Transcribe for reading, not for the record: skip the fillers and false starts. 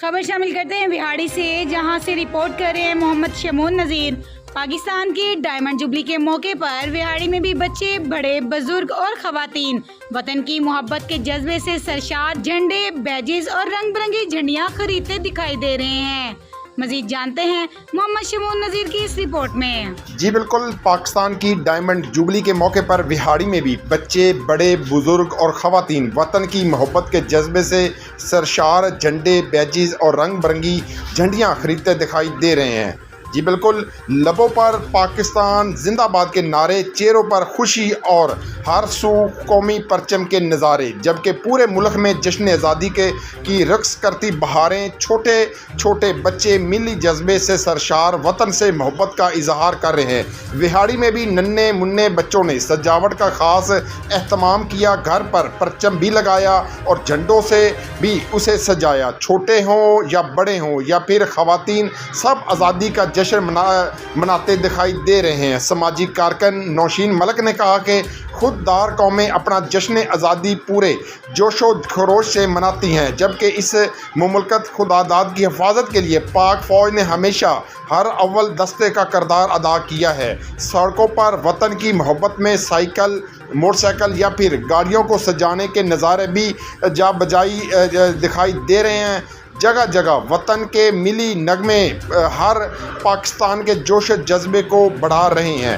خبر شامل کرتے ہیں وہاڑی سے، جہاں سے رپورٹ کر رہے ہیں محمد شمون نذیر۔ پاکستان کی ڈائمنڈ جبلی کے موقع پر وہاڑی میں بھی بچے، بڑے، بزرگ اور خواتین وطن کی محبت کے جذبے سے سرشار جھنڈے، بیجز اور رنگ برنگی جھنڈیاں خریدتے دکھائی دے رہے ہیں۔ مزید جانتے ہیں محمد شمون نذیر کی اس رپورٹ میں۔ جی بالکل، پاکستان کی ڈائمنڈ جوبلی کے موقع پر وہاڑی میں بھی بچے، بڑے، بزرگ اور خواتین وطن کی محبت کے جذبے سے سرشار جھنڈے، بیجز اور رنگ برنگی جھنڈیاں خریدتے دکھائی دے رہے ہیں۔ جی بالکل، لبوں پر پاکستان زندہ باد کے نعرے، چہروں پر خوشی اور ہر سو قومی پرچم کے نظارے، جبکہ پورے ملک میں جشن آزادی کی رقص کرتی بہاریں، چھوٹے چھوٹے بچے ملی جذبے سے سرشار وطن سے محبت کا اظہار کر رہے ہیں۔ وہاڑی میں بھی ننھے منھے بچوں نے سجاوٹ کا خاص اہتمام کیا، گھر پر پرچم بھی لگایا اور جھنڈوں سے بھی اسے سجایا۔ چھوٹے ہوں یا بڑے ہوں یا پھر خواتین، سب آزادی کا جشن مناتے دکھائی دے رہے ہیں۔ سماجی کارکن نوشین ملک نے کہا کہ خوددار قومیں اپنا جشن آزادی پورے جوش و خروش سے مناتی ہیں، جبکہ اس مملکت خداداد کی حفاظت کے لیے پاک فوج نے ہمیشہ ہر اول دستے کا کردار ادا کیا ہے۔ سڑکوں پر وطن کی محبت میں سائیکل، موٹر سائیکل یا پھر گاڑیوں کو سجانے کے نظارے بھی جا بجائی دکھائی دے رہے ہیں۔ جگہ جگہ وطن کے ملی نغمے ہر پاکستان کے جوش و جذبے کو بڑھا رہے ہیں۔